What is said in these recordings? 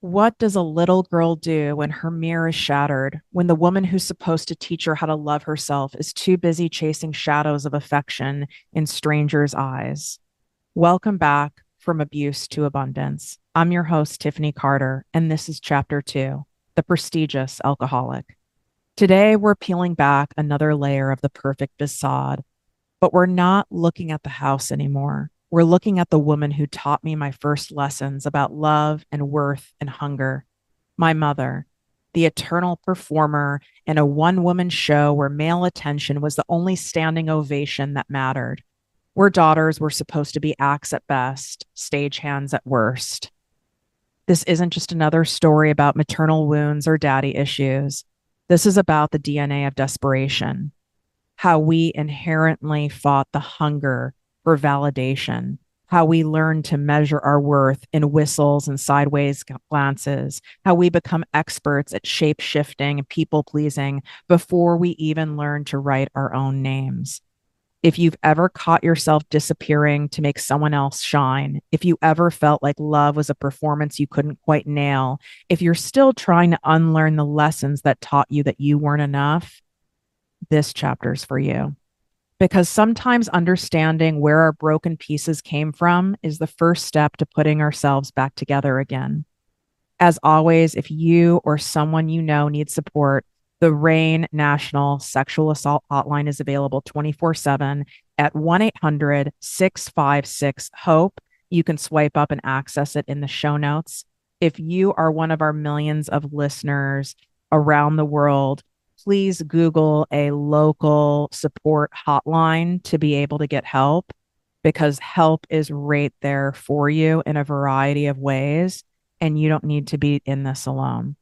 What does a little girl do when her mirror is shattered, when the woman who's supposed to teach her how to love herself is too busy chasing shadows of affection in strangers' eyes? Welcome back from abuse to abundance. I'm your host, Tiffany Carter, and this is Chapter 2, The Prestigious Alcoholic. Today, we're peeling back another layer of the perfect facade, but we're not looking at the house anymore. We're looking at the woman who taught me my first lessons about love and worth and hunger. My mother, the eternal performer in a one woman show where male attention was the only standing ovation that mattered, where daughters were supposed to be acts at best, stagehands at worst. This isn't just another story about maternal wounds or daddy issues. This is about the DNA of desperation, how we inherently fought the hunger for validation, how we learned to measure our worth in whistles and sideways glances, how we become experts at shape shifting and people pleasing before we even learn to write our own names. If you've ever caught yourself disappearing to make someone else shine, if you ever felt like love was a performance you couldn't quite nail, if you're still trying to unlearn the lessons that taught you that you weren't enough, this chapter's for you. Because sometimes understanding where our broken pieces came from is the first step to putting ourselves back together again. As always, if you or someone you know needs support, the RAIN National Sexual Assault Hotline is available 24/7 at 1-800-656-HOPE. You can swipe up and access it in the show notes. If you are one of our millions of listeners around the world, please Google a local support hotline to be able to get help, because help is right there for you in a variety of ways, and you don't need to be in this alone.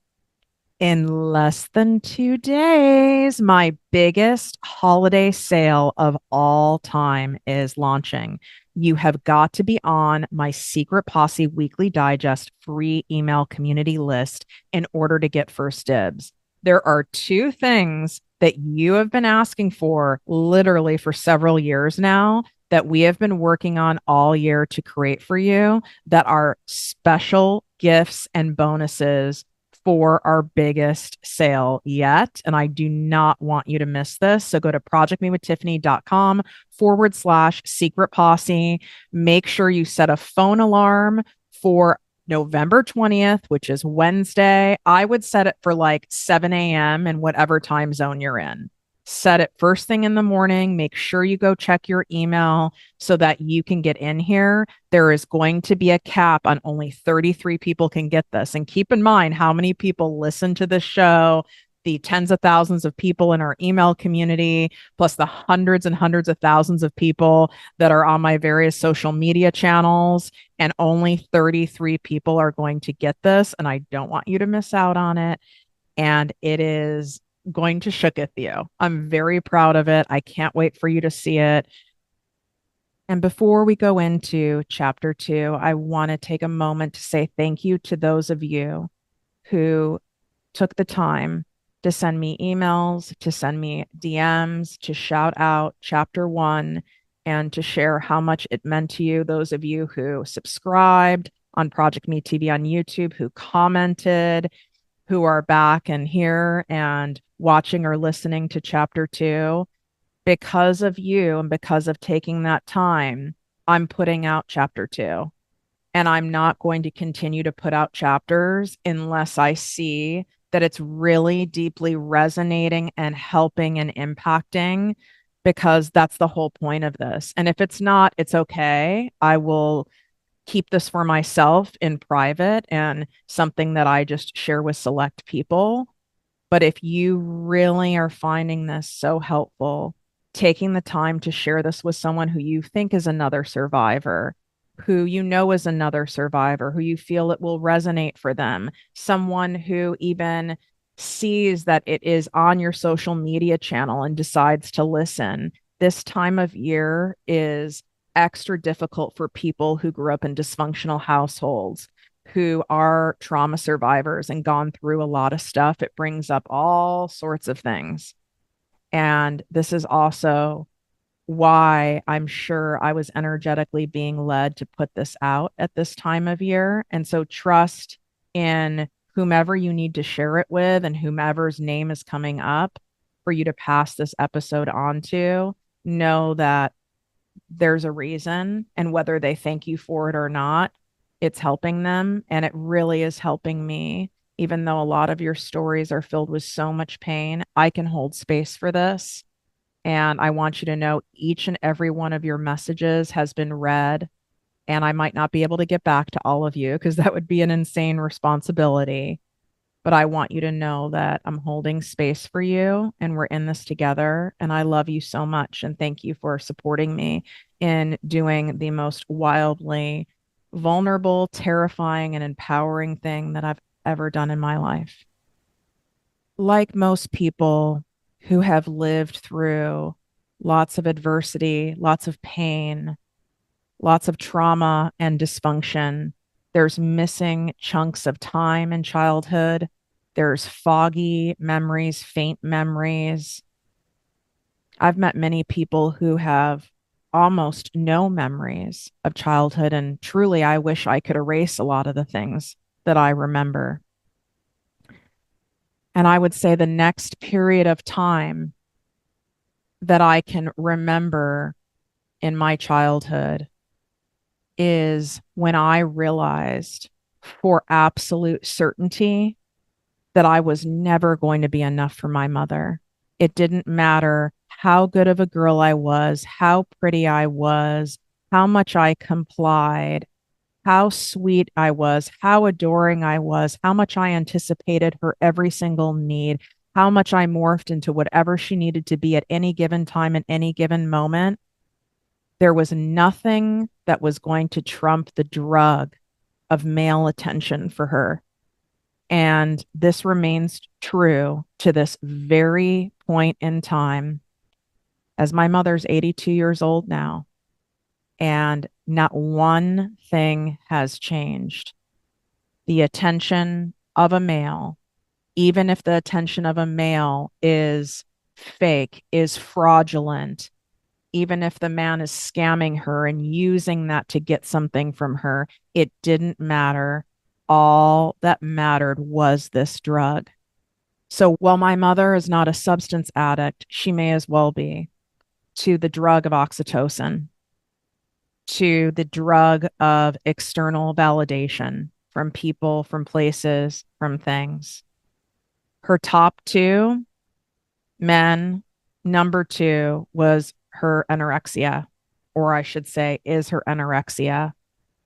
In less than 2 days, my biggest holiday sale of all time is launching. You have got to be on my Secret Posse Weekly Digest free email community list in order to get first dibs. There are two things that you have been asking for literally for several years now that we have been working on all year to create for you, that are special gifts and bonuses for our biggest sale yet. And I do not want you to miss this. So go to projectmewithtiffany.com/secret posse. Make sure you set a phone alarm for November 20th, which is Wednesday. I would set it for like 7 a.m. in whatever time zone you're in. Set it first thing in the morning. Make sure you go check your email so that you can get in here. There is going to be a cap on only 33 people can get this. And keep in mind how many people listen to this show, the tens of thousands of people in our email community, plus the hundreds and hundreds of thousands of people that are on my various social media channels. And only 33 people are going to get this. And I don't want you to miss out on it. And it is going to shooketh you. I'm very proud of it. I can't wait for you to see it. And before we go into chapter 2, I want to take a moment to say thank you to those of you who took the time to send me emails, to send me DMs, to shout out chapter 1, and to share how much it meant to you. Those of you who subscribed on Project Me TV on YouTube, who commented, who are back and here and watching or listening to chapter 2. Because of you and because of taking that time, I'm putting out chapter 2. And I'm not going to continue to put out chapters unless I see that it's really deeply resonating and helping and impacting, because that's the whole point of this. And if it's not, it's okay. I will keep this for myself in private and something that I just share with select people. But if you really are finding this so helpful, taking the time to share this with someone who you think is another survivor, who you know is another survivor, who you feel it will resonate for them, someone who even sees that it is on your social media channel and decides to listen. This time of year is extra difficult for people who grew up in dysfunctional households, who are trauma survivors and gone through a lot of stuff. It brings up all sorts of things. And this is also why I'm sure I was energetically being led to put this out at this time of year. And so trust in whomever you need to share it with and whomever's name is coming up for you to pass this episode on to. Know that there's a reason, and whether they thank you for it or not, it's helping them. And it really is helping me. Even though a lot of your stories are filled with so much pain, I can hold space for this. And I want you to know each and every one of your messages has been read. And I might not be able to get back to all of you because that would be an insane responsibility. But I want you to know that I'm holding space for you and we're in this together. And I love you so much. And thank you for supporting me in doing the most wildly vulnerable, terrifying, and empowering thing that I've ever done in my life. Like most people who have lived through lots of adversity, lots of pain, lots of trauma and dysfunction, there's missing chunks of time in childhood. There's foggy memories, faint memories. I've met many people who have almost no memories of childhood. And truly, I wish I could erase a lot of the things that I remember. And I would say the next period of time that I can remember in my childhood is when I realized for absolute certainty that I was never going to be enough for my mother. It didn't matter how good of a girl I was, how pretty I was, how much I complied, how sweet I was, how adoring I was, how much I anticipated her every single need, how much I morphed into whatever she needed to be at any given time, at any given moment. There was nothing that was going to trump the drug of male attention for her. And this remains true to this very point in time, as my mother's 82 years old now. And not one thing has changed. The attention of a male, even if the attention of a male is fake, is fraudulent, even if the man is scamming her and using that to get something from her, it didn't matter. All that mattered was this drug. So while my mother is not a substance addict, she may as well be, to the drug of oxytocin, to the drug of external validation from people, from places, from things. Her top two men, number two was her anorexia, or I should say, is her anorexia,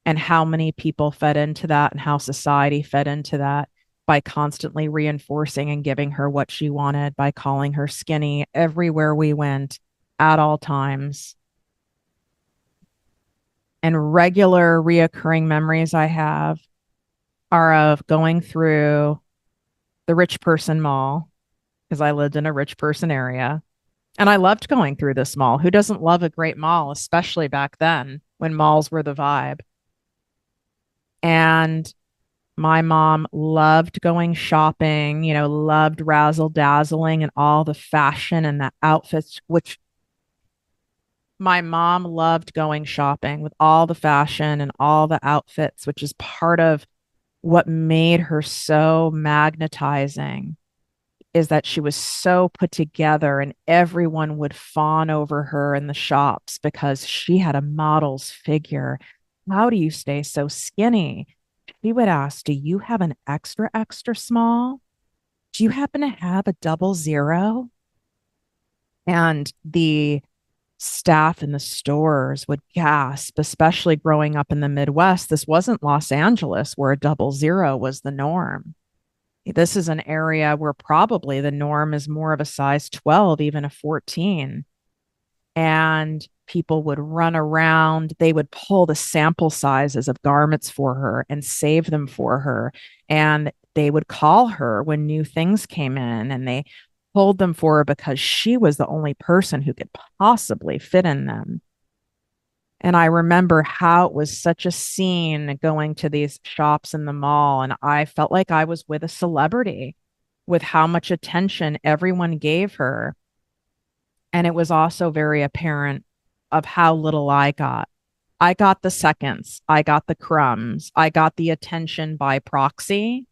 and how many people fed into that and how society fed into that by constantly reinforcing and giving her what she wanted, by calling her skinny everywhere we went at all times. And regular reoccurring memories I have are of going through the rich person mall, because I lived in a rich person area. And I loved going through this mall. Who doesn't love a great mall, especially back then when malls were the vibe? And my mom loved going shopping, loved razzle dazzling and all the fashion and the outfits, which my mom loved going shopping with all the fashion and all the outfits, which is part of what made her so magnetizing, is that she was so put together and everyone would fawn over her in the shops because she had a model's figure. How do you stay so skinny? She would ask, do you have an extra, extra small? Do you happen to have a 00? And the staff in the stores would gasp, especially growing up in the Midwest. This wasn't Los Angeles where a 00 was the norm. This is an area where probably the norm is more of a size 12, even a 14. And people would run around. They would pull the sample sizes of garments for her and save them for her. And they would call her when new things came in and they pulled them for her because she was the only person who could possibly fit in them. And I remember how it was such a scene going to these shops in the mall. And I felt like I was with a celebrity with how much attention everyone gave her. And it was also very apparent of how little I got. I got the seconds, I got the crumbs, I got the attention by proxy.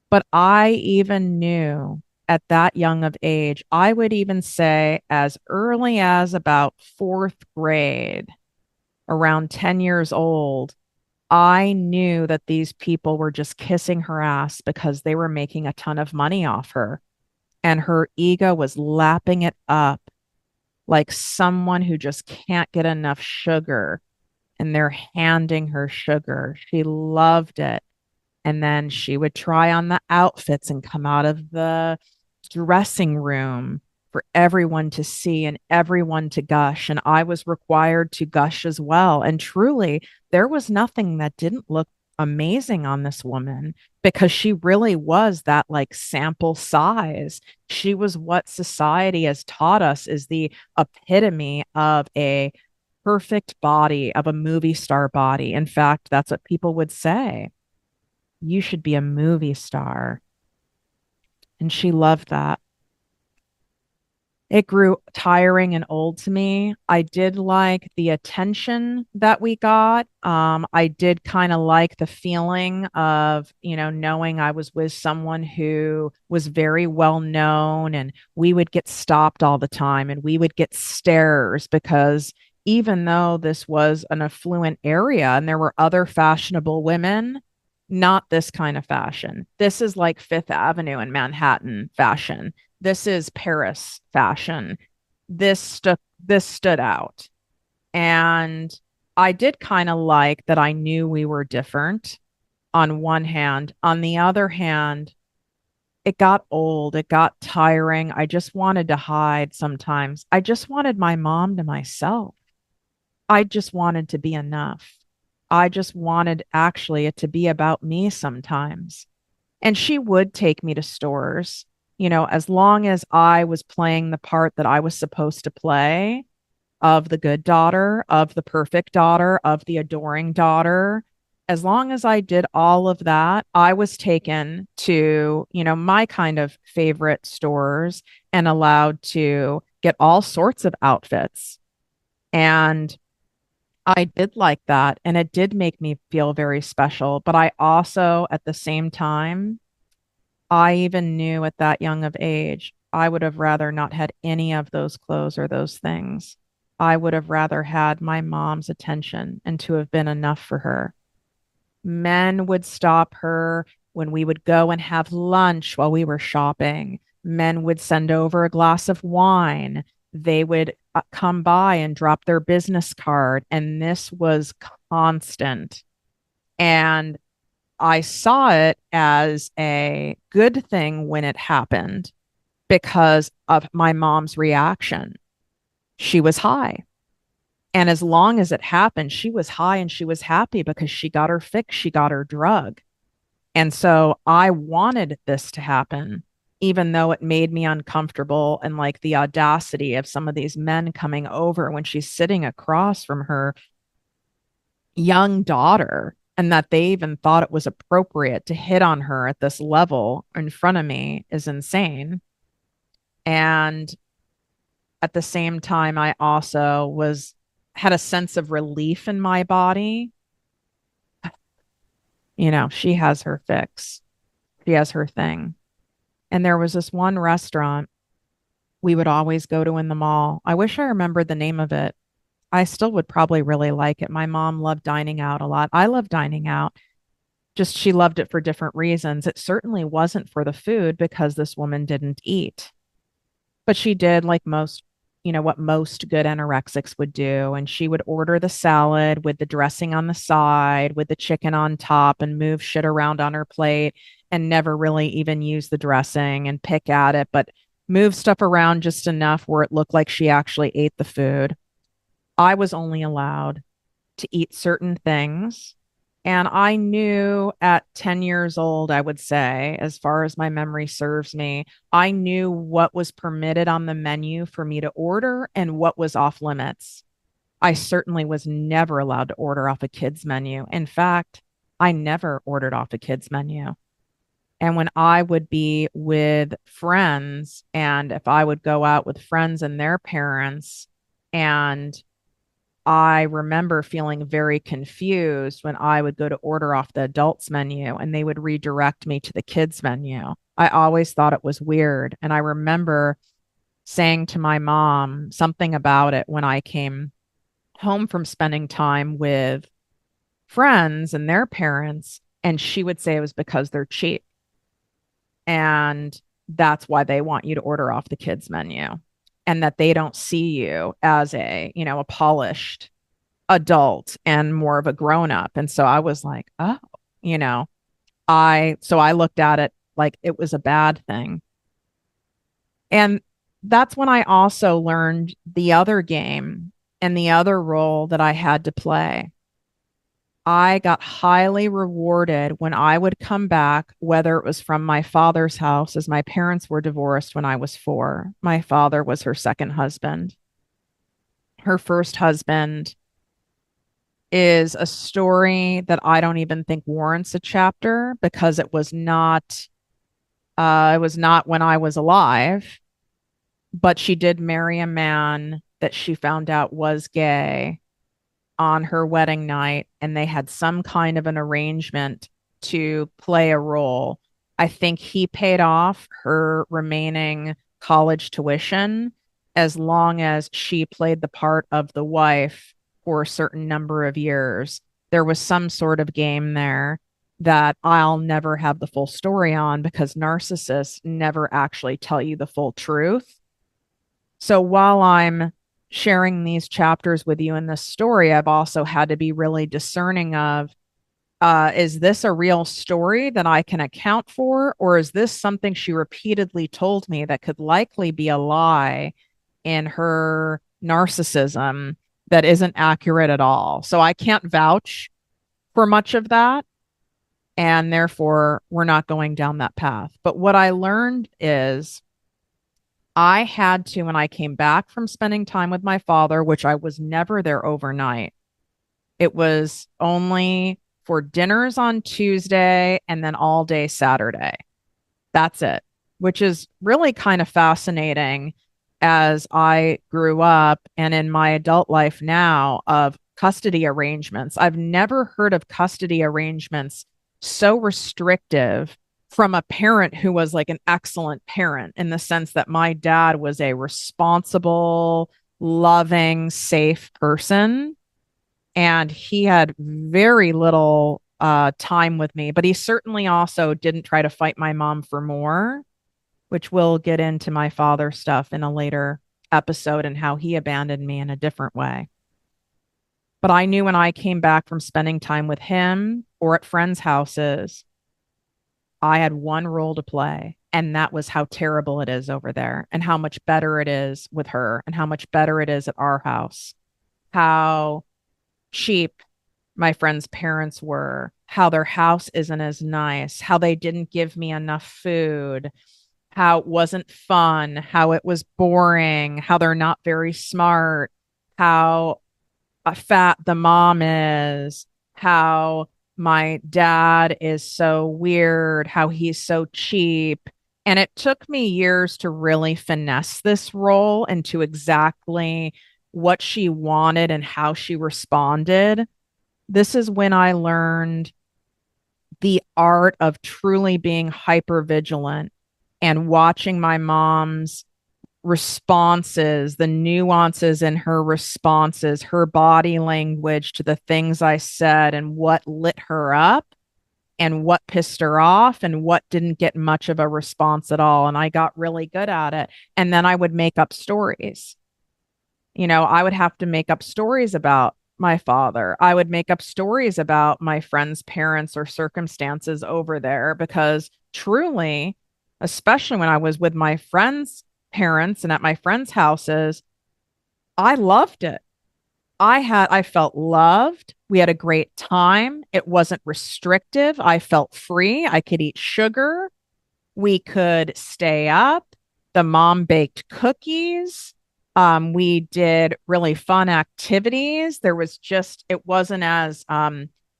But I even knew at that young of age, I would even say as early as about fourth grade, around 10 years old, I knew that these people were just kissing her ass because they were making a ton of money off her. And her ego was lapping it up like someone who just can't get enough sugar. And they're handing her sugar. She loved it. And then she would try on the outfits and come out of the dressing room for everyone to see and everyone to gush. And I was required to gush as well. And truly, there was nothing that didn't look amazing on this woman because she really was that like sample size. She was what society has taught us is the epitome of a perfect body, of a movie star body. In fact, that's what people would say. You should be a movie star. And she loved that. It grew tiring and old to me. I did like the attention that we got. I did kind of like the feeling of, knowing I was with someone who was very well known and we would get stopped all the time and we would get stares because even though this was an affluent area and there were other fashionable women, not this kind of fashion. This is like Fifth Avenue in Manhattan fashion. This is Paris fashion. This stood out. And I did kind of like that I knew we were different on one hand. On the other hand, it got old, it got tiring. I just wanted to hide sometimes. I just wanted my mom to myself. I just wanted to be enough. I just wanted actually it to be about me sometimes. And she would take me to stores, as long as I was playing the part that I was supposed to play of the good daughter, of the perfect daughter, of the adoring daughter. As long as I did all of that, I was taken to, my kind of favorite stores and allowed to get all sorts of outfits. And I did like that. And it did make me feel very special. But I also, at the same time, I even knew at that young of age, I would have rather not had any of those clothes or those things. I would have rather had my mom's attention and to have been enough for her. Men would stop her when we would go and have lunch while we were shopping. Men would send over a glass of wine. They would come by and drop their business card. And this was constant. And I saw it as a good thing when it happened because of my mom's reaction. She was high. And as long as it happened, she was high and she was happy because she got her fix, she got her drug. And so I wanted this to happen, even though it made me uncomfortable and like the audacity of some of these men coming over when she's sitting across from her young daughter and that they even thought it was appropriate to hit on her at this level in front of me is insane. And at the same time, I also had a sense of relief in my body. She has her fix. She has her thing. And there was this one restaurant we would always go to in the mall. I wish I remembered the name of it. I still would probably really like it. My mom loved dining out a lot. I love dining out. Just she loved it for different reasons. It certainly wasn't for the food because this woman didn't eat. But she did like most, what most good anorexics would do. And she would order the salad with the dressing on the side, with the chicken on top, and move shit around on her plate and never really even use the dressing and pick at it, but move stuff around just enough where it looked like she actually ate the food. I was only allowed to eat certain things. And I knew at 10 years old, I would say, as far as my memory serves me, I knew what was permitted on the menu for me to order and what was off limits. I certainly was never allowed to order off a kid's menu. In fact, I never ordered off a kid's menu. And when I would be with friends, and if I would go out with friends and their parents, and I remember feeling very confused when I would go to order off the adults menu and they would redirect me to the kids menu. I always thought it was weird. And I remember saying to my mom something about it when I came home from spending time with friends and their parents. And she would say it was because they're cheap. And that's why they want you to order off the kids menu and that they don't see you as a polished adult and more of a grown up. And so I was like, oh, you know, I looked at it like it was a bad thing. And that's when I also learned the other game and the other role that I had to play. I got highly rewarded when I would come back, whether it was from my father's house, as my parents were divorced when I was 4. My father was her second husband. Her first husband is a story that I don't even think warrants a chapter because it was not when I was alive, but she did marry a man that she found out was gay on her wedding night, and they had some kind of an arrangement to play a role. I think he paid off her remaining college tuition as long as she played the part of the wife for a certain number of years. There was some sort of game there that I'll never have the full story on because narcissists never actually tell you the full truth. So while I'm sharing these chapters with you in this story, I've also had to be really discerning of is this a real story that I can account for, or is this something she repeatedly told me that could likely be a lie in her narcissism that isn't accurate at all? So I can't vouch for much of that. And therefore, we're not going down that path. But what I learned is I had to, when I came back from spending time with my father, which I was never there overnight, it was only for dinners on Tuesday and then all day Saturday. That's it, which is really kind of fascinating as I grew up and in my adult life now of custody arrangements. I've never heard of custody arrangements so restrictive from a parent who was like an excellent parent in the sense that my dad was a responsible, loving, safe person. And he had very little time with me, but he certainly also didn't try to fight my mom for more, which we'll get into my father stuff in a later episode and how he abandoned me in a different way. But I knew when I came back from spending time with him or at friends' houses, I had one role to play, and that was how terrible it is over there and how much better it is with her and how much better it is at our house, how cheap my friends' parents were, how their house isn't as nice, how they didn't give me enough food, how it wasn't fun, how it was boring, how they're not very smart, how fat the mom is, how my dad is so weird, how he's so cheap. And it took me years to really finesse this role into exactly what she wanted and how she responded. This is when I learned the art of truly being hyper vigilant and watching my mom's responses, the nuances in her responses, her body language to the things I said, and what lit her up and what pissed her off and what didn't get much of a response at all. And I got really good at it. And then I would make up stories. I would have to make up stories about my father. I would make up stories about my friends' parents or circumstances over there because truly, especially when I was with my friends' parents and at my friends' houses, I loved it. I felt loved. We had a great time. It wasn't restrictive. I felt free. I could eat sugar. We could stay up. The mom baked cookies. We did really fun activities. It wasn't as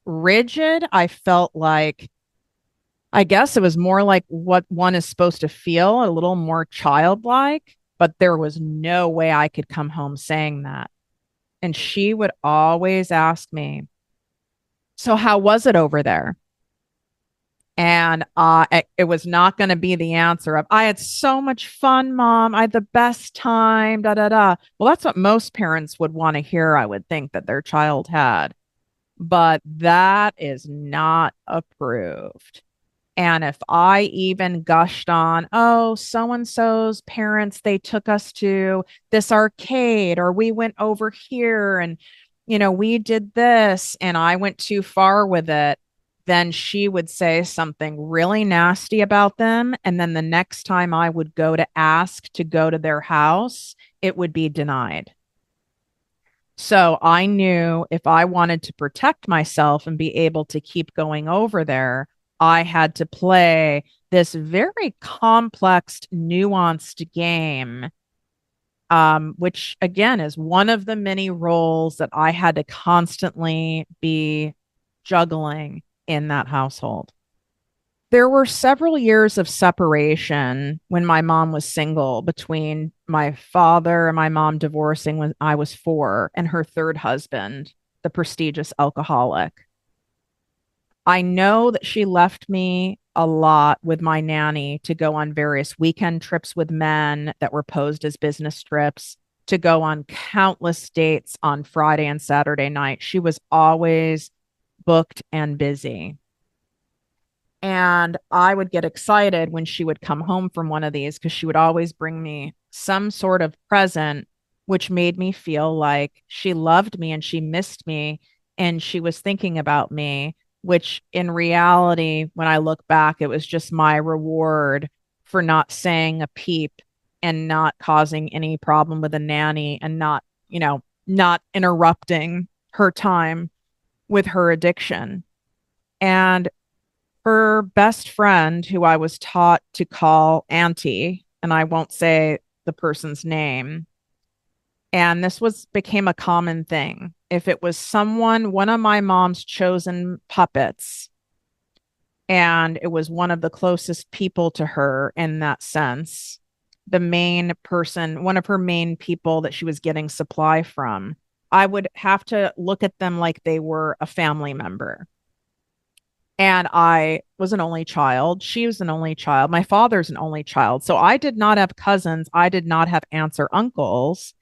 rigid. I felt like, I guess it was more like what one is supposed to feel, a little more childlike, but there was no way I could come home saying that. And she would always ask me, so how was it over there? And it was not going to be the answer of, I had so much fun, mom. I had the best time, da, da, da. Well, that's what most parents would want to hear, I would think, that their child had. But that is not approved. And if I even gushed on, oh, so and so's parents, they took us to this arcade, or we went over here and, we did this, and I went too far with it, then she would say something really nasty about them. And then the next time I would go to ask to go to their house, it would be denied. So I knew if I wanted to protect myself and be able to keep going over there, I had to play this very complex, nuanced game, which again is one of the many roles that I had to constantly be juggling in that household. There were several years of separation when my mom was single between my father and my mom divorcing when I was 4 and her third husband, the prestigious alcoholic. I know that she left me a lot with my nanny to go on various weekend trips with men that were posed as business trips, to go on countless dates on Friday and Saturday night. She was always booked and busy. And I would get excited when she would come home from one of these because she would always bring me some sort of present, which made me feel like she loved me and she missed me and she was thinking about me, which in reality, when I look back, it was just my reward for not saying a peep and not causing any problem with a nanny and not interrupting her time with her addiction. And her best friend, who I was taught to call Auntie, and I won't say the person's name. And this was became a common thing. If it was someone, one of my mom's chosen puppets, and it was one of the closest people to her in that sense, the main person, one of her main people that she was getting supply from, I would have to look at them like they were a family member. And I was an only child. She was an only child. My father's an only child. So I did not have cousins. I did not have aunts or uncles.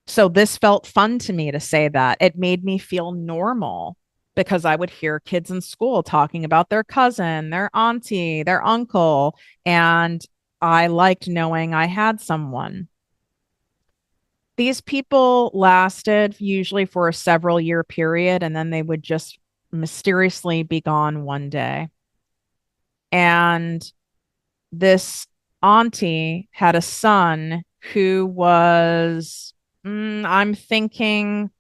So this felt fun to me to say that. It made me feel normal because I would hear kids in school talking about their cousin, their auntie, their uncle. And I liked knowing I had someone. These people lasted usually for a several year period, and then they would just mysteriously be gone one day. And this auntie had a son who was, I'm thinking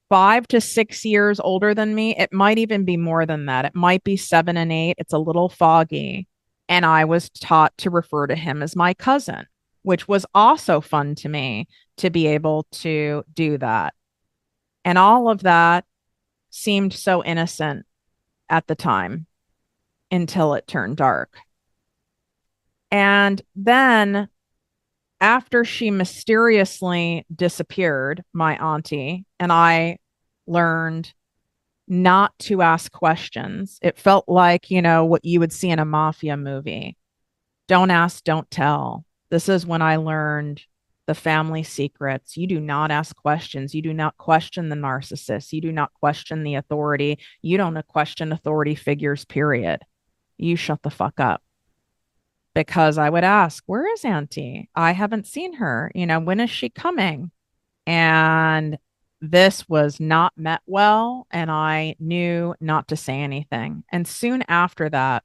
5 to 6 years older than me. It might even be more than that. It might be 7 and 8. It's a little foggy. And I was taught to refer to him as my cousin, which was also fun to me to be able to do that. And all of that seemed so innocent at the time until it turned dark. And then after she mysteriously disappeared, my auntie, and I learned not to ask questions. It felt like, what you would see in a mafia movie. Don't ask, don't tell. This is when I learned the family secrets. You do not ask questions. You do not question the narcissist. You do not question the authority. You don't question authority figures, period. You shut the fuck up. Because I would ask, where is Auntie? I haven't seen her. When is she coming? And this was not met well. And I knew not to say anything. And soon after that,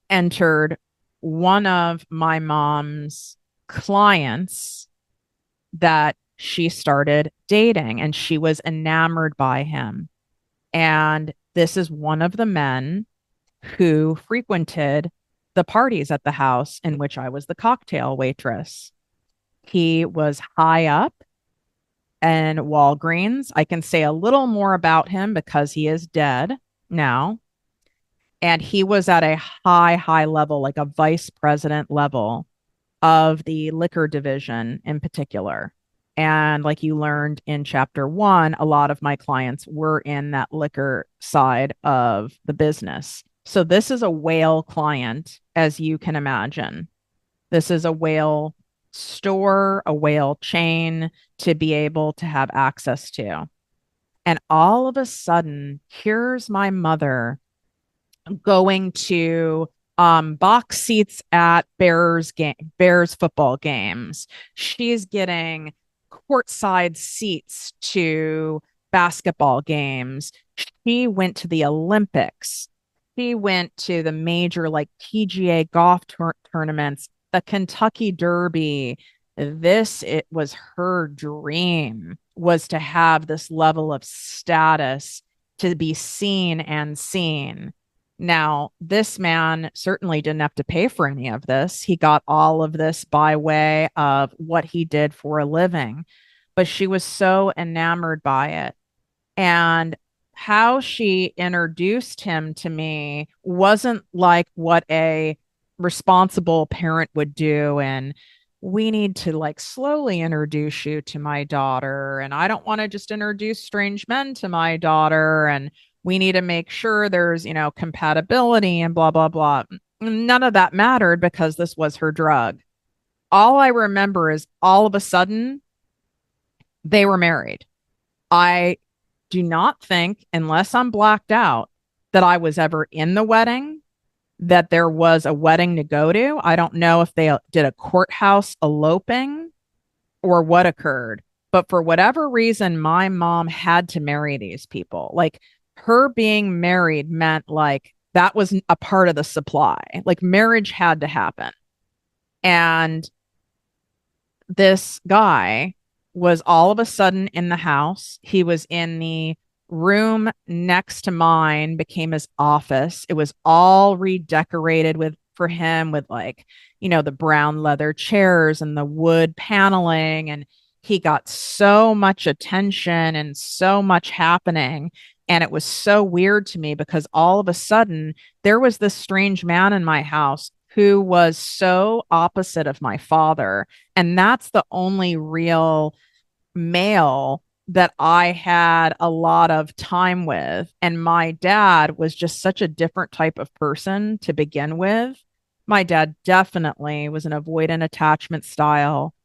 entered one of my mom's clients that she started dating, and she was enamored by him. And this is one of the men who frequented the parties at the house in which I was the cocktail waitress. He was high up in Walgreens. I can say a little more about him because he is dead now. And he was at a high level, like a vice president level of the liquor division in particular. And like you learned in chapter one, a lot of my clients were in that liquor side of the business. So this is a whale client, as you can imagine. This is a whale store, a whale chain to be able to have access to. And all of a sudden, here's my mother going to box seats at Bears football games. She's getting courtside seats to basketball games. She went to the Olympics. She went to the major like PGA golf tournaments, the Kentucky Derby. This it was her dream, was to have this level of status, to be seen and seen. Now, this man certainly didn't have to pay for any of this. He got all of this by way of what he did for a living, but she was so enamored by it. And how she introduced him to me wasn't like what a responsible parent would do. And we need to like slowly introduce you to my daughter. And I don't want to just introduce strange men to my daughter. And we need to make sure there's, compatibility and blah, blah, blah. None of that mattered because this was her drug. All I remember is all of a sudden they were married. I do not think, unless I'm blacked out, that I was ever in the wedding, that there was a wedding to go to. I don't know if they did a courthouse eloping or what occurred, but for whatever reason, my mom had to marry these people. Like her being married meant like that was a part of the supply. Like marriage had to happen. And this guy was all of a sudden in the house. He was in the room next to mine, became his office. It was all redecorated with for him with like, the brown leather chairs and the wood paneling. And he got so much attention and so much happening. And it was so weird to me because all of a sudden there was this strange man in my house who was so opposite of my father. And that's the only real male that I had a lot of time with. And my dad was just such a different type of person to begin with. My dad definitely was an avoidant attachment style,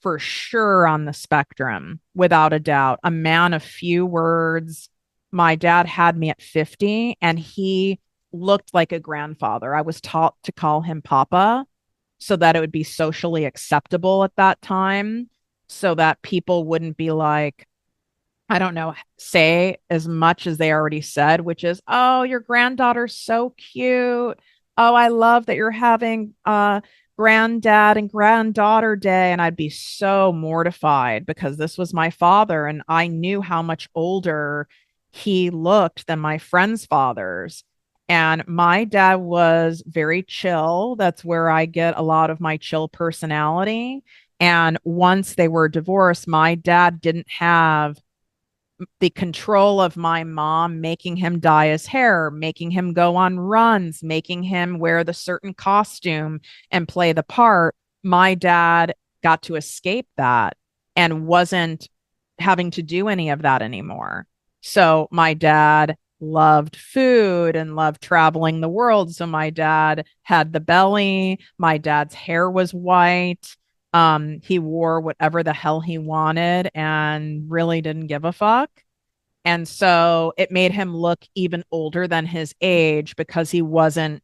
for sure on the spectrum, without a doubt. A man of few words. My dad had me at 50 and he looked like a grandfather. I was taught to call him Papa so that it would be socially acceptable at that time, so that people wouldn't be like, I don't know, say as much as they already said, which is, oh, your granddaughter's so cute. Oh, I love that you're having granddad and granddaughter day. And I'd be so mortified because this was my father and I knew how much older he looked than my friends' fathers. And my dad was very chill. That's where I get a lot of my chill personality. And once they were divorced, my dad didn't have the control of my mom making him dye his hair, making him go on runs, making him wear the certain costume and play the part. My dad got to escape that and wasn't having to do any of that anymore. So my dad loved food and loved traveling the world. So my dad had the belly. My dad's hair was white. He wore whatever the hell he wanted and really didn't give a fuck. And so it made him look even older than his age because he wasn't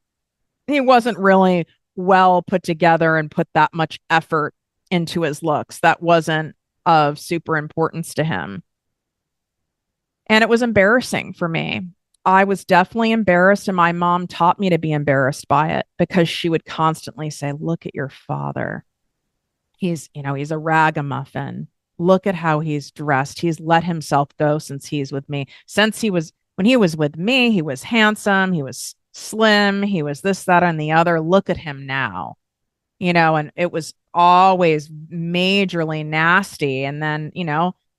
really well put together and put that much effort into his looks. That wasn't of super importance to him. And it was embarrassing for me. I was definitely embarrassed, and my mom taught me to be embarrassed by it because she would constantly say, "Look at your father. He's a ragamuffin. Look at how he's dressed. He's let himself go since he's with me. When he was with me, he was handsome, he was slim, he was this, that, and the other. Look at him now." And it was always majorly nasty. And then,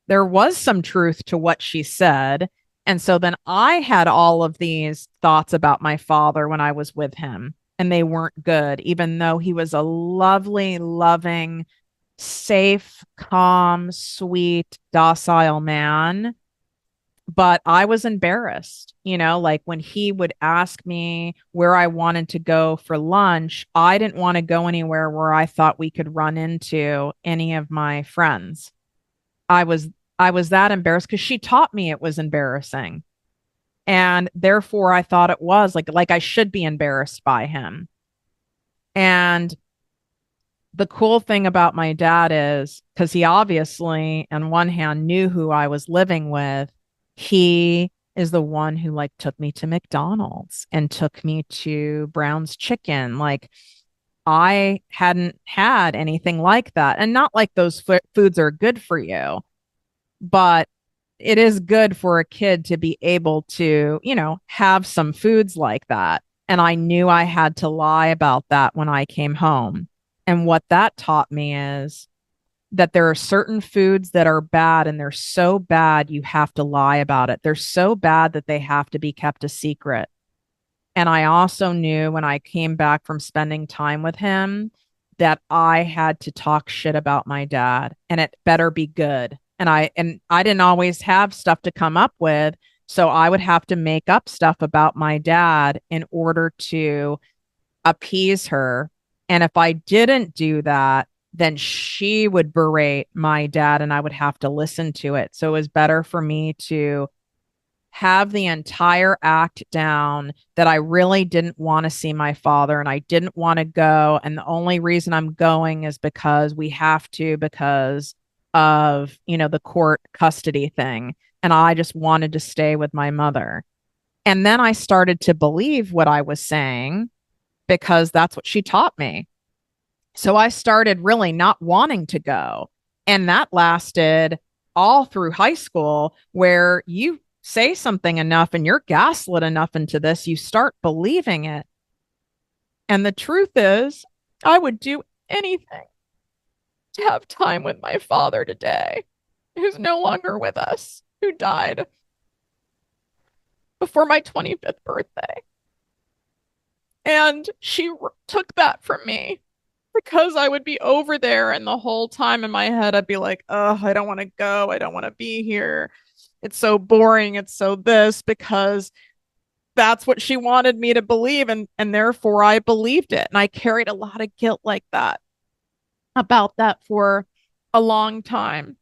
there was some truth to what she said. And so then I had all of these thoughts about my father when I was with him, and they weren't good, even though he was a lovely, loving, safe, calm, sweet, docile man. But I was embarrassed, like when he would ask me where I wanted to go for lunch, I didn't want to go anywhere where I thought we could run into any of my friends. I was I was that embarrassed because she taught me it was embarrassing. And therefore I thought it was like I should be embarrassed by him. And the cool thing about my dad is because he obviously, on one hand, knew who I was living with, he is the one who like took me to McDonald's and took me to Brown's Chicken. Like I hadn't had anything like that. And not like those foods are good for you, but it is good for a kid to be able to, have some foods like that. And I knew I had to lie about that when I came home. And what that taught me is that there are certain foods that are bad and they're so bad you have to lie about it. They're so bad that they have to be kept a secret. And I also knew when I came back from spending time with him that I had to talk shit about my dad and it better be good. And I didn't always have stuff to come up with, so I would have to make up stuff about my dad in order to appease her. And if I didn't do that, then she would berate my dad and I would have to listen to it. So it was better for me to have the entire act down that I really didn't want to see my father and I didn't want to go. And the only reason I'm going is because we have to, because of, the court custody thing. And I just wanted to stay with my mother. And then I started to believe what I was saying because that's what she taught me. So I started really not wanting to go. And that lasted all through high school, where you say something enough and you're gaslit enough into this, you start believing it. And the truth is, I would do anything to have time with my father today, who's no longer with us, who died before my 25th birthday. And she took that from me because I would be over there and the whole time in my head I'd be like, oh, I don't want to go. I don't want to be here. It's so boring. It's so this, because that's what she wanted me to believe. And therefore I believed it. And I carried a lot of guilt like that about that for a long time.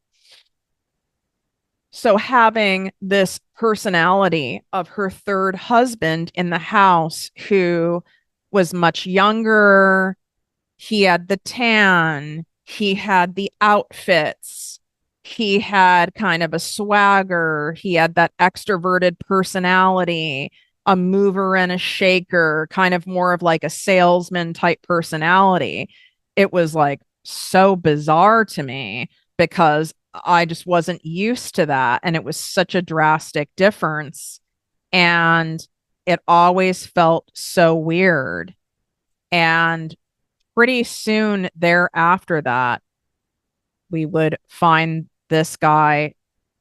So having this personality of her third husband in the house who was much younger, he had the tan, he had the outfits, he had kind of a swagger, he had that extroverted personality, a mover and a shaker, kind of more of like a salesman type personality. It was like so bizarre to me because I just wasn't used to that. And it was such a drastic difference. And it always felt so weird. And pretty soon thereafter that, we would find this guy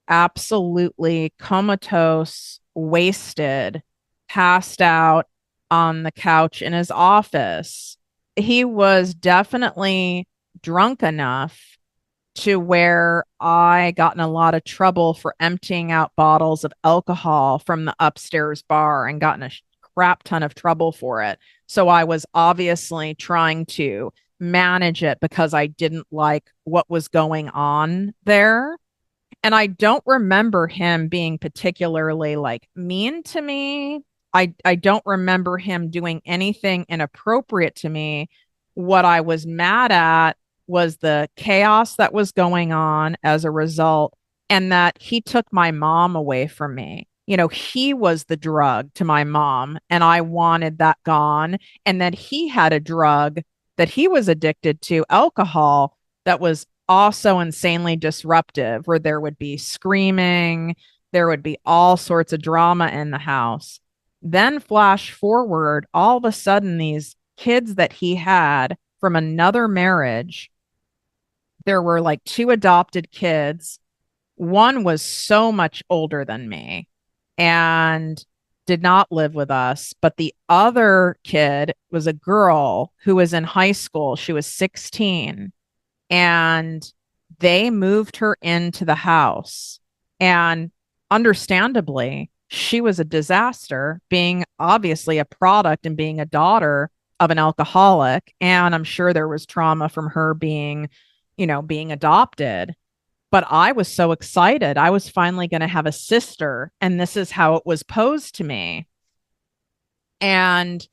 absolutely comatose, wasted, passed out on the couch in his office. He was definitely drunk enough to where I got in a lot of trouble for emptying out bottles of alcohol from the upstairs bar and got in a crap ton of trouble for it. So I was obviously trying to manage it because I didn't like what was going on there. And I don't remember him being particularly like mean to me. I don't remember him doing anything inappropriate to me. What I was mad at was the chaos that was going on as a result, and that he took my mom away from me. He was the drug to my mom, and I wanted that gone. And then he had a drug that he was addicted to, alcohol, that was also insanely disruptive, where there would be screaming, there would be all sorts of drama in the house. Then flash forward, all of a sudden, these kids that he had from another marriage, there were like two adopted kids. One was so much older than me and did not live with us, but the other kid was a girl who was in high school. She was 16. and they moved her into the house. And understandably, she was a disaster, being obviously a product and being a daughter of an alcoholic. And I'm sure there was trauma from her being, being adopted. But I was so excited. I was finally going to have a sister. And this is how it was posed to me. And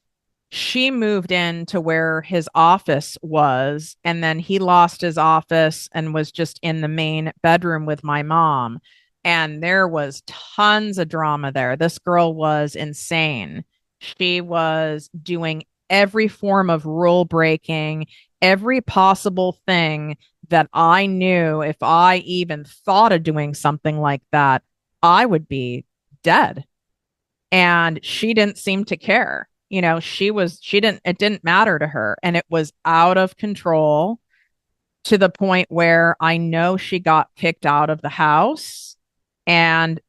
she moved into where his office was, and then he lost his office and was just in the main bedroom with my mom. And there was tons of drama there. This girl was insane. She was doing every form of rule breaking, every possible thing that I knew if I even thought of doing something like that, I would be dead. And she didn't seem to care. It didn't matter to her. And it was out of control to the point where I know she got kicked out of the house, and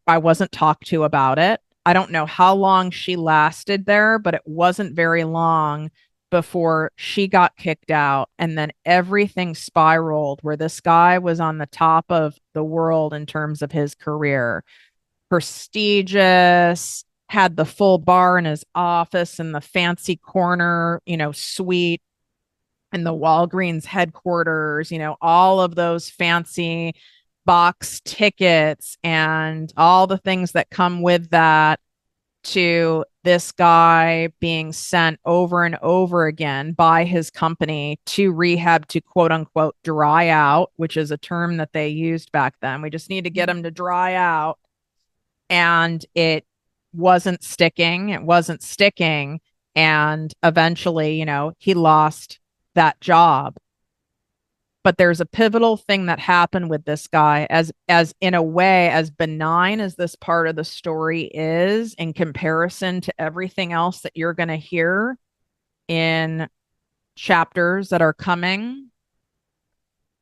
I wasn't talked to about it. I don't know how long she lasted there, but it wasn't very long before she got kicked out. And then everything spiraled where this guy was on the top of the world in terms of his career, prestigious, had the full bar in his office and the fancy corner, suite and the Walgreens headquarters, all of those fancy box tickets and all the things that come with that, to this guy being sent over and over again by his company to rehab to quote unquote dry out, which is a term that they used back then. We just need to get him to dry out. And it wasn't sticking. It wasn't sticking. And eventually, he lost that job. But there's a pivotal thing that happened with this guy, as in a way, as benign as this part of the story is in comparison to everything else that you're going to hear in chapters that are coming.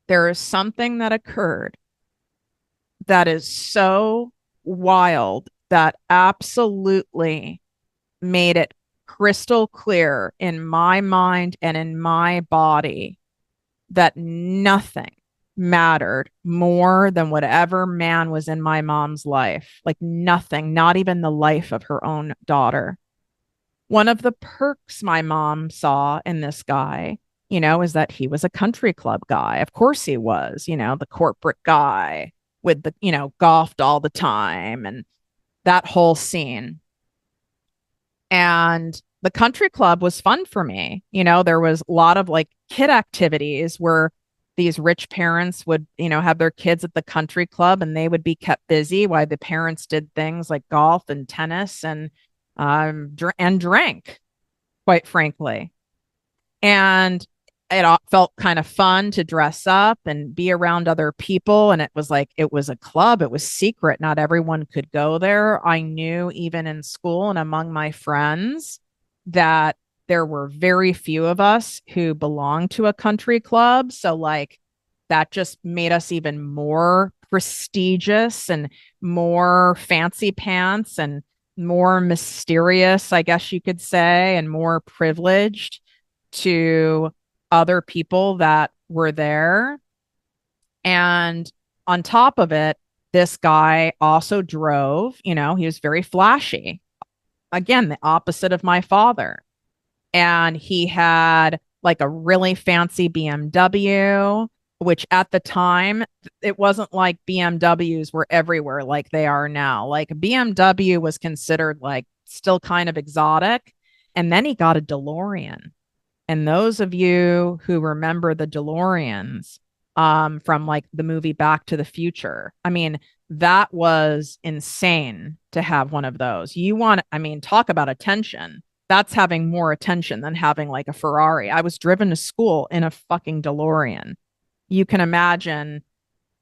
There is something that occurred that is so wild that absolutely made it crystal clear in my mind and in my body that nothing mattered more than whatever man was in my mom's life. Like nothing, not even the life of her own daughter. One of the perks my mom saw in this guy, is that he was a country club guy. Of course he was, the corporate guy with the, golfed all the time and that whole scene. And the country club was fun for me. There was a lot of like kid activities where these rich parents would, have their kids at the country club and they would be kept busy while the parents did things like golf and tennis and drank, quite frankly. And it felt kind of fun to dress up and be around other people. And it was like, it was a club. It was secret. Not everyone could go there. I knew even in school and among my friends that there were very few of us who belonged to a country club. So like that just made us even more prestigious and more fancy pants and more mysterious, I guess you could say, and more privileged to other people that were there. And on top of it, this guy also drove, he was very flashy. Again, the opposite of my father. And he had like a really fancy BMW, which at the time, it wasn't like BMWs were everywhere like they are now. Like BMW was considered like still kind of exotic. And then he got a DeLorean. And those of you who remember the DeLoreans from like the movie Back to the Future, I mean, that was insane to have one of those. Talk about attention. That's having more attention than having like a Ferrari. I was driven to school in a fucking DeLorean. You can imagine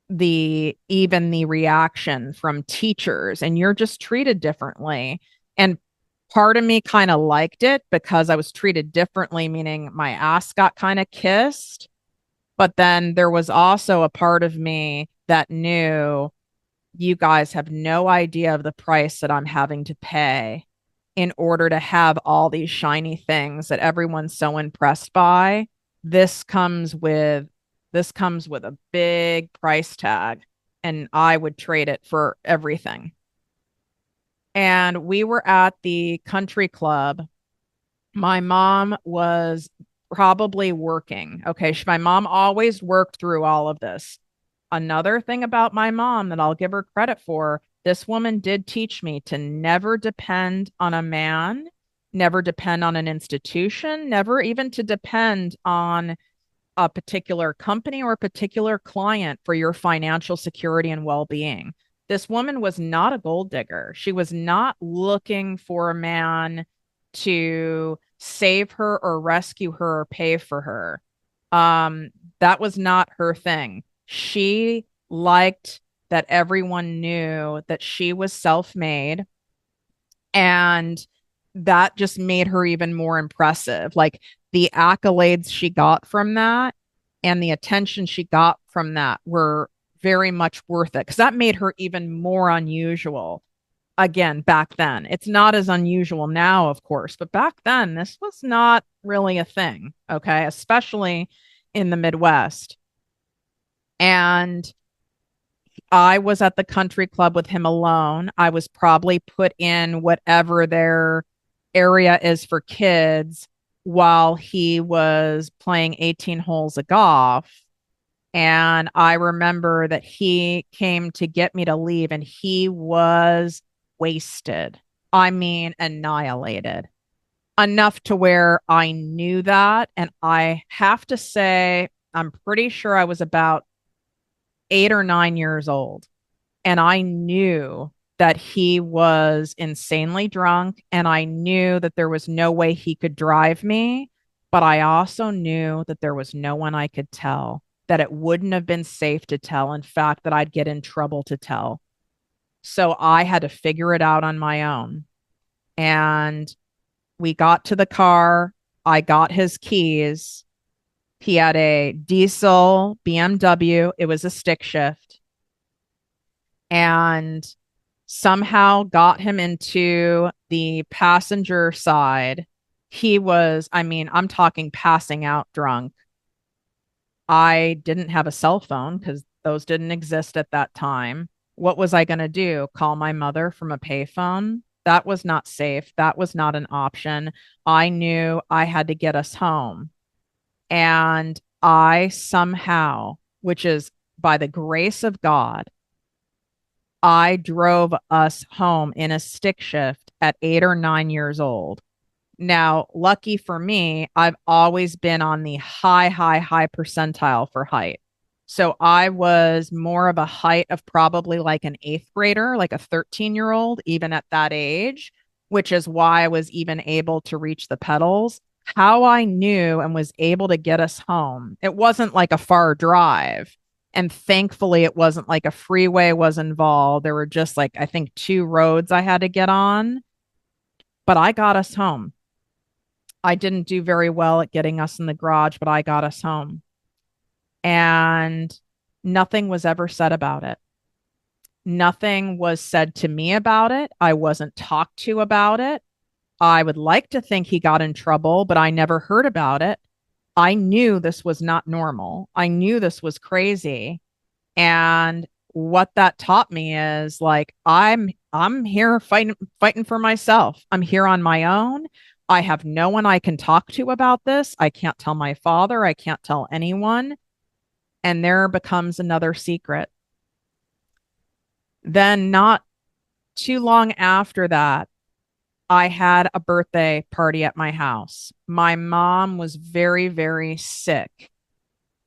even the reaction from teachers, and you're just treated differently. And part of me kind of liked it because I was treated differently, meaning my ass got kind of kissed. But then there was also a part of me that knew you guys have no idea of the price that I'm having to pay in order to have all these shiny things that everyone's so impressed by. This comes with This comes with a big price tag, and I would trade it for everything. And we were at the country club. My mom was probably working. Okay. My mom always worked through all of this. Another thing about my mom that I'll give her credit for, this woman did teach me to never depend on a man, never depend on an institution, never even to depend on a particular company or a particular client for your financial security and well being. This woman was not a gold digger. She was not looking for a man to save her or rescue her or pay for her. That was not her thing. She liked that everyone knew that she was self made, and that just made her even more impressive. Like the accolades she got from that and the attention she got from that were very much worth it because that made her even more unusual. Again, back then, it's not as unusual now, of course, but back then, this was not really a thing. Okay. Especially in the Midwest. And I was at the country club with him alone. I was probably put in whatever their area is for kids while he was playing 18 holes of golf. And I remember that he came to get me to leave and he was wasted. I mean, annihilated enough to where I knew that. And I have to say, I'm pretty sure I was about 8 or 9 years old. And I knew that he was insanely drunk. And I knew that there was no way he could drive me. But I also knew that there was no one I could tell, that it wouldn't have been safe to tell. In fact, that I'd get in trouble to tell. So I had to figure it out on my own. And we got to the car. I got his keys. He had a diesel BMW. It was a stick shift. And somehow got him into the passenger side. He was, I mean, I'm talking passing out drunk. I didn't have a cell phone because those didn't exist at that time. What was I going to do? Call my mother from a payphone? That was not safe. That was not an option. I knew I had to get us home. And I somehow, which is by the grace of God, I drove us home in a stick shift at 8 or 9 years old. Now, lucky for me, I've always been on the high percentile for height. So I was more of a height of probably like an eighth grader, like a 13-year-old, even at that age, which is why I was even able to reach the pedals. How I knew and was able to get us home, it wasn't like a far drive. And thankfully, it wasn't like a freeway was involved. There were just like, I think, two roads I had to get on, but I got us home. I didn't do very well at getting us in the garage, but I got us home. And nothing was ever said about it. Nothing was said to me about it. I wasn't talked to about it. I would like to think he got in trouble, but I never heard about it. I knew this was not normal. I knew this was crazy. And what that taught me is like I'm here fighting for myself. I'm here on my own. I have no one I can talk to about this. I can't tell my father. I can't tell anyone. And there becomes another secret. Then, not too long after that, I had a birthday party at my house. My mom was very, very sick.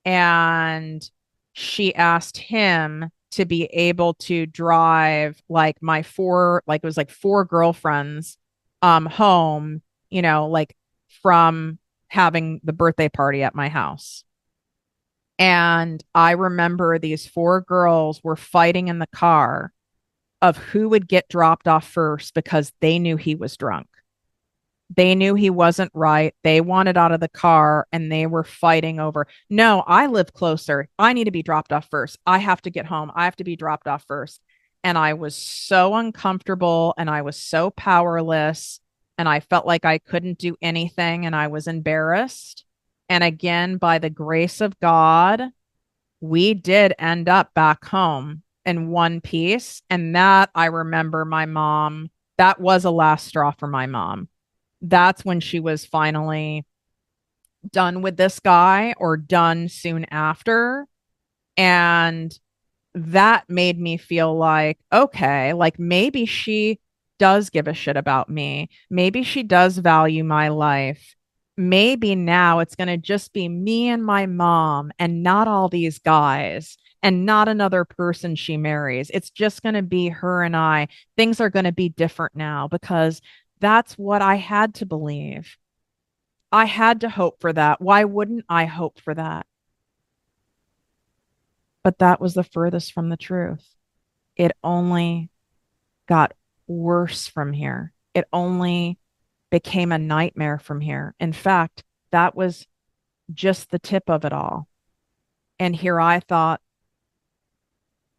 And she asked him to be able to drive like my four, like it was like four girlfriends home, like from having the birthday party at my house. And I remember these four girls were fighting in the car of who would get dropped off first because they knew he was drunk. They knew he wasn't right. They wanted out of the car and they were fighting over, no, I live closer. I need to be dropped off first. I have to get home. I have to be dropped off first. And I was so uncomfortable and I was so powerless and I felt like I couldn't do anything and I was embarrassed. And again, by the grace of God, we did end up back home in one piece. And that I remember my mom, that was a last straw for my mom. That's when she was finally done with this guy or done soon after. And that made me feel like, okay, like maybe she does give a shit about me. Maybe she does value my life. Maybe now it's going to just be me and my mom and not all these guys and not another person she marries. It's just going to be her and I. Things are going to be different now because that's what I had to believe. I had to hope for that. Why wouldn't I hope for that? But that was the furthest from the truth. It only got worse from here. It only became a nightmare from here. In fact, that was just the tip of it all. And here I thought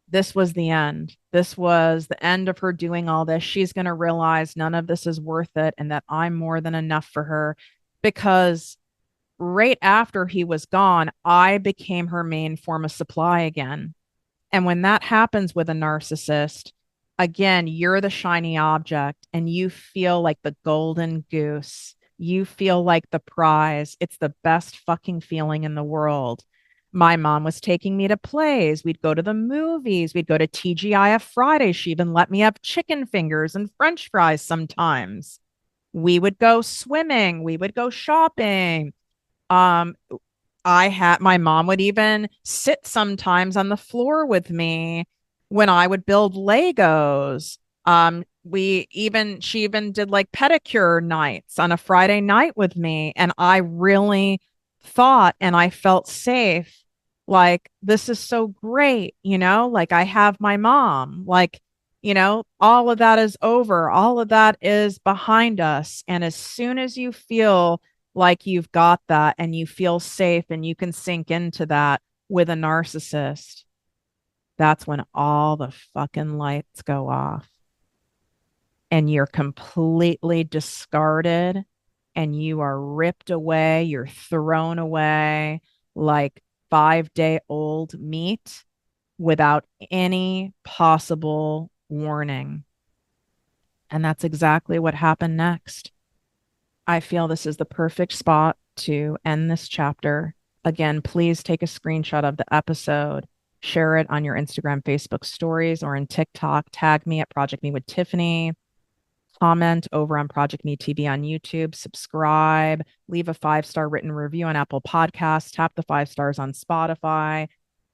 this was the end. This was the end of her doing all this. She's going to realize none of this is worth it and that I'm more than enough for her. Because right after he was gone, I became her main form of supply again. And when that happens with a narcissist, again, you're the shiny object and you feel like the golden goose. You feel like the prize. It's the best fucking feeling in the world. My mom was taking me to plays. We'd go to the movies. We'd go to TGIF Friday. She even let me have chicken fingers and French fries sometimes. We would go swimming. We would go shopping. Um, I had my mom would even sit sometimes on the floor with me when I would build Legos. She even did like pedicure nights on a Friday night with me. And I really thought and I felt safe. Like, this is so great, like I have my mom, like, all of that is over. All of that is behind us. And as soon as you feel like you've got that and you feel safe and you can sink into that with a narcissist, that's when all the fucking lights go off and you're completely discarded and you are ripped away, you're thrown away like 5-day old meat without any possible warning. And that's exactly what happened next. I feel this is the perfect spot to end this chapter. Again, please take a screenshot of the episode, share it on your Instagram, Facebook stories, or in TikTok. Tag me at Project Me with Tiffany. Comment over on Project Me TV on YouTube. Subscribe. Leave a 5-star written review on Apple Podcasts. Tap the 5 stars on Spotify.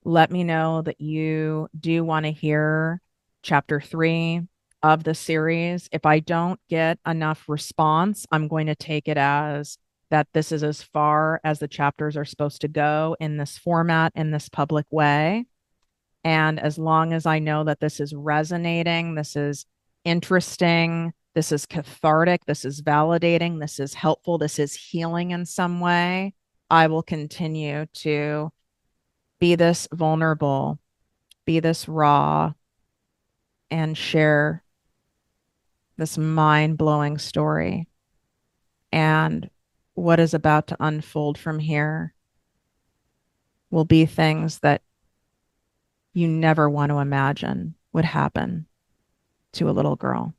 Let me know that you do want to hear chapter 3 of the series. If I don't get enough response, I'm going to take it as that this is as far as the chapters are supposed to go in this format, in this public way. And as long as I know that this is resonating, this is interesting, this is cathartic, this is validating, this is helpful, this is healing in some way, I will continue to be this vulnerable, be this raw, and share this mind-blowing story. And what is about to unfold from here will be things that you never want to imagine would happen to a little girl.